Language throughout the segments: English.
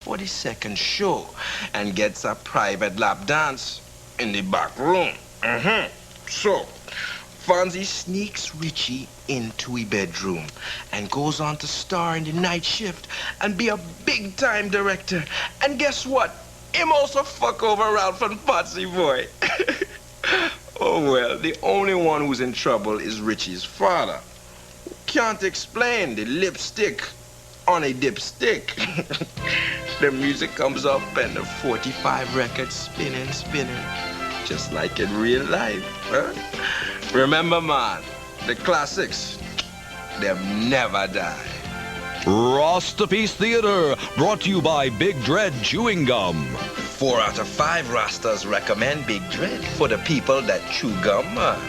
for the second show and gets a private lap dance in the back room. So, Fonzie sneaks Richie into a bedroom and goes on to star in the night shift and be a big-time director. And guess what? Him also fuck over Ralph and Patsy Boy. Oh well, the only one who's in trouble is Richie's father. Can't explain the lipstick on a dipstick. The music comes up and the 45 records spinning, just like in real life. Huh? Remember, man, the classics, them never die. Rostapiece Theater, brought to you by Big Dread Chewing Gum. 4 out of 5 Rastas recommend Big Dread for the people that chew gum, man.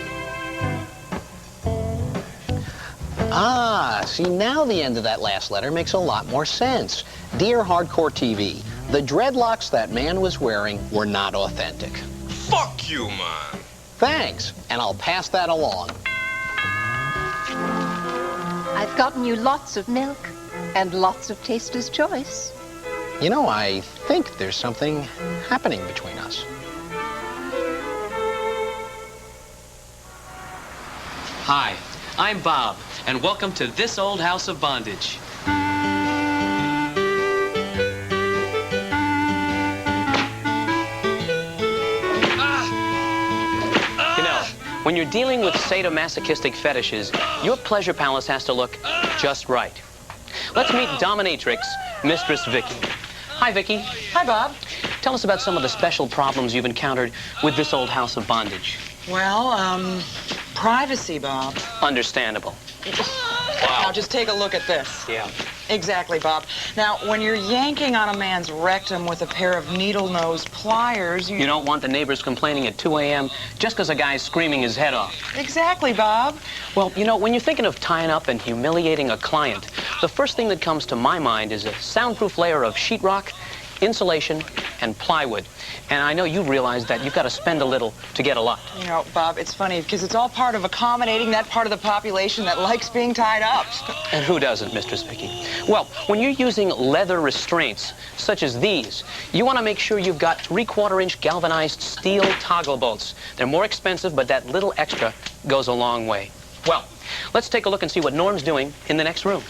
Ah, see, now the end of that last letter makes a lot more sense. Dear Hardcore TV, the dreadlocks that man was wearing were not authentic. Fuck you, man. Thanks, and I'll pass that along. I've gotten you lots of milk and lots of Taster's Choice. You know, I think there's something happening between us. Hi, I'm Bob, and welcome to This Old House of Bondage. You know, when you're dealing with sadomasochistic fetishes, your pleasure palace has to look just right. Let's meet dominatrix, Mistress Vicky. Hi, Vicky. Hi, Bob. Tell us about some of the special problems you've encountered with this old house of bondage. Well, privacy, Bob. Understandable. Now, just take a look at this. Yeah. Exactly, Bob. Now, when you're yanking on a man's rectum with a pair of needle-nosed pliers, You don't want the neighbors complaining at 2 a.m. just because a guy's screaming his head off. Exactly, Bob. Well, you know, when you're thinking of tying up and humiliating a client, the first thing that comes to my mind is a soundproof layer of sheetrock, insulation, and plywood. And I know you realize that you've got to spend a little to get a lot. You know, Bob, it's funny because it's all part of accommodating that part of the population that likes being tied up. And who doesn't, Mistress Vicky? Well, when you're using leather restraints, such as these, you want to make sure you've got 3/4-inch galvanized steel toggle bolts. They're more expensive, but that little extra goes a long way. Well, let's take a look and see what Norm's doing in the next room.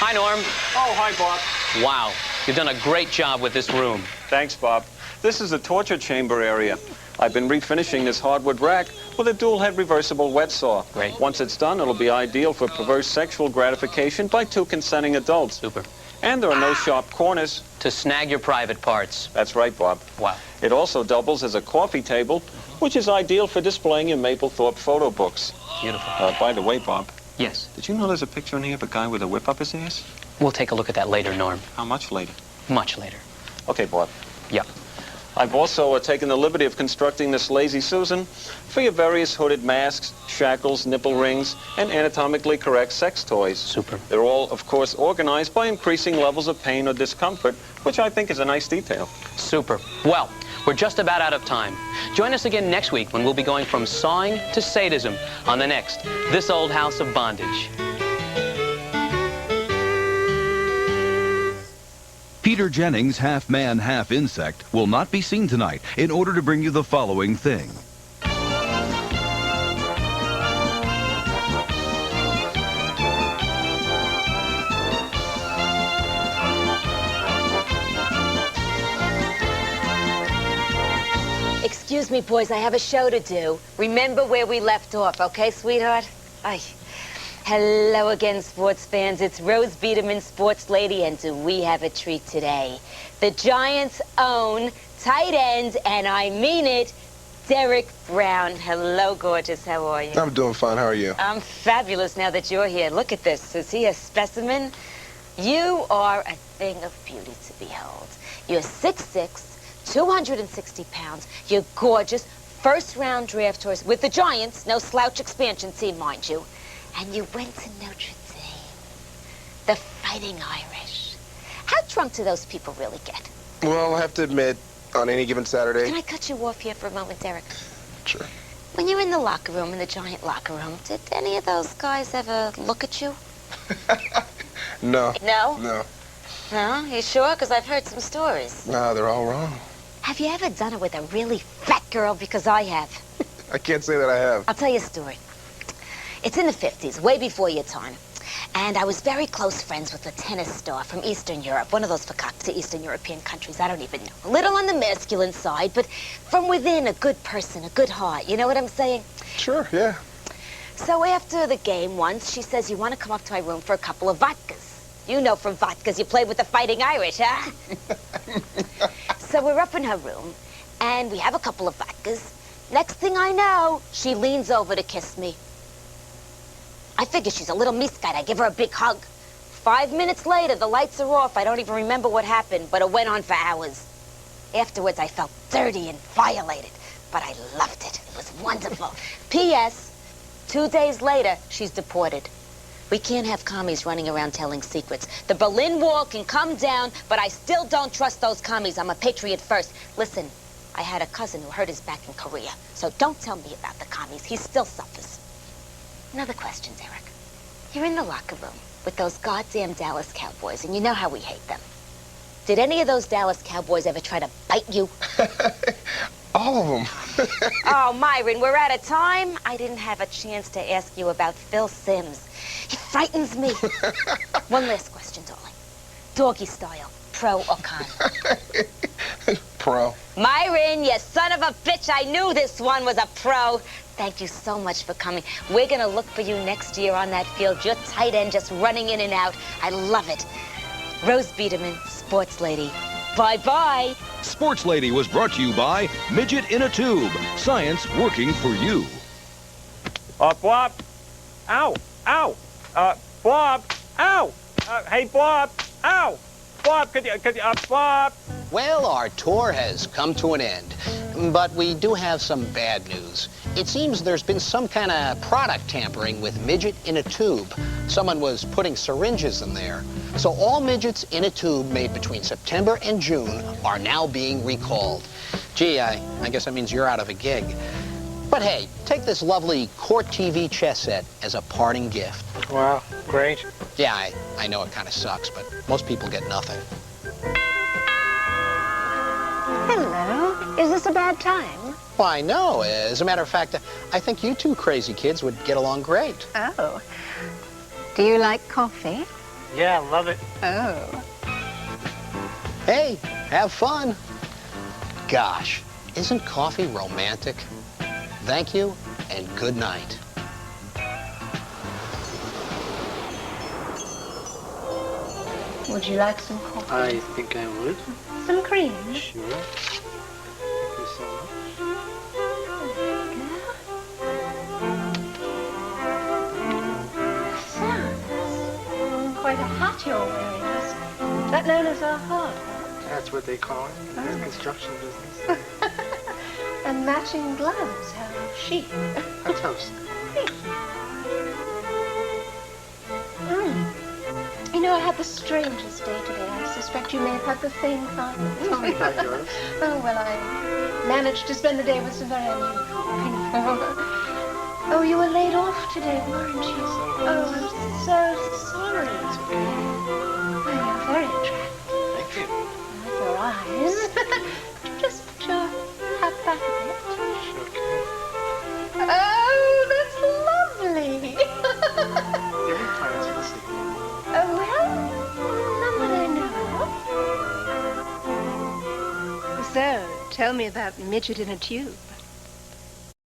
Hi, Norm. Oh, hi, Bob. Wow, you've done a great job with this room. Thanks, Bob. This is the torture chamber area. I've been refinishing this hardwood rack with a dual-head reversible wet saw. Great. Once it's done, it'll be ideal for perverse sexual gratification by 2 consenting adults. Super. And there are no sharp corners. To snag your private parts. That's right, Bob. Wow. It also doubles as a coffee table, which is ideal for displaying your Mapplethorpe photo books. Beautiful. By the way, Bob, Yes. did you know there's a picture in here of a guy with a whip up his ass? We'll take a look at that later, Norm. How much later? Much later. Okay, Bob. Yeah. I've also taken the liberty of constructing this Lazy Susan for your various hooded masks, shackles, nipple rings, and anatomically correct sex toys. Super. They're all, of course, organized by increasing levels of pain or discomfort, which I think is a nice detail. Super. Well, we're just about out of time. Join us again next week when we'll be going from sawing to sadism on the next This Old House of Bondage. Peter Jennings, half man, half insect, will not be seen tonight in order to bring you the following thing. Excuse me, boys, I have a show to do. Remember where we left off, okay, sweetheart? Aye. Hello again, sports fans. It's Rose Biederman, sports lady, and do we have a treat today? The Giants' own tight end, and I mean it, Derek Brown. Hello, gorgeous. How are you? I'm doing fine. How are you? I'm fabulous now that you're here. Look at this. Is he a specimen? You are a thing of beauty to behold. You're 6'6", 260 pounds. You're gorgeous. First-round draft choice with the Giants. No slouch expansion team, mind you. And you went to Notre Dame. The Fighting Irish. How drunk do those people really get? Well, I have to admit, on any given Saturday... Can I cut you off here for a moment, Derek? Sure. When you're in the locker room, in the giant locker room, did any of those guys ever look at you? No. No? No. No? You sure? Because I've heard some stories. No, they're all wrong. Have you ever done it with a really fat girl? Because I have. I can't say that I have. I'll tell you a story. It's in the 50s, way before your time. And I was very close friends with a tennis star from Eastern Europe, one of those fakakta Eastern European countries, I don't even know. A little on the masculine side, but from within, a good person, a good heart. You know what I'm saying? Sure, yeah. So after the game once, she says, you want to come up to my room for a couple of vodkas? You know from vodkas you played with the Fighting Irish, huh? So we're up in her room, and we have a couple of vodkas. Next thing I know, she leans over to kiss me. I figure she's a little misguided. I give her a big hug. 5 minutes later, the lights are off. I don't even remember what happened, but it went on for hours. Afterwards, I felt dirty and violated, but I loved it. It was wonderful. P.S. 2 days later, she's deported. We can't have commies running around telling secrets. The Berlin Wall can come down, but I still don't trust those commies. I'm a patriot first. Listen, I had a cousin who hurt his back in Korea, so don't tell me about the commies. He still suffers. Another question, Derek. You're in the locker room with those goddamn Dallas Cowboys, and you know how we hate them. Did any of those Dallas Cowboys ever try to bite you? All of them. Oh, Myron, we're out of time. I didn't have a chance to ask you about Phil Simms. He frightens me. One last question, darling. Doggy style, pro or con? Pro. Myron, you son of a bitch, I knew this one was a pro. Thank you so much for coming. We're gonna look for you next year on that field. You're tight end, just running in and out. I love it. Rose Biederman, sports lady. Bye-bye. Sports Lady was brought to you by Midget in a Tube. Science working for you. Bob. Ow. Ow. Bob. Ow. Hey, Bob. Ow. Bob, could you, Bob? Well, our tour has come to an end, but we do have some bad news. It seems there's been some kind of product tampering with Midget in a Tube. Someone was putting syringes in there. So all midgets in a tube made between September and June are now being recalled. Gee, I guess that means you're out of a gig. But hey, take this lovely Court TV chess set as a parting gift. Wow, great. Yeah, I know it kind of sucks, but most people get nothing. Hello. Is this a bad time? Why, no. As a matter of fact, I think you two crazy kids would get along great. Oh. Do you like coffee? Yeah, love it. Oh. Hey, have fun. Gosh, isn't coffee romantic? Thank you, and good night. Would you like some coffee? I think I would. Some cream? Sure. Thank you so much. Quite a hat you're wearing. Is that known as a hard hat? That's what they call it in the construction business. And matching gloves. How chic. A toast. You know, I had the strangest day today. I suspect you may have had the same kind. Tell me about yours. Oh, well, I managed to spend the day with some very unusual people. Oh, you were laid off today, weren't you? Oh, I'm so sorry. It's okay. Oh, you're very attractive. Thank you. Like your eyes. Just put your hat back a bit. Sure. Oh, that's lovely. Do you have plans for this evening? Oh, well, not that I know of. So, tell me about Midget in a Tube.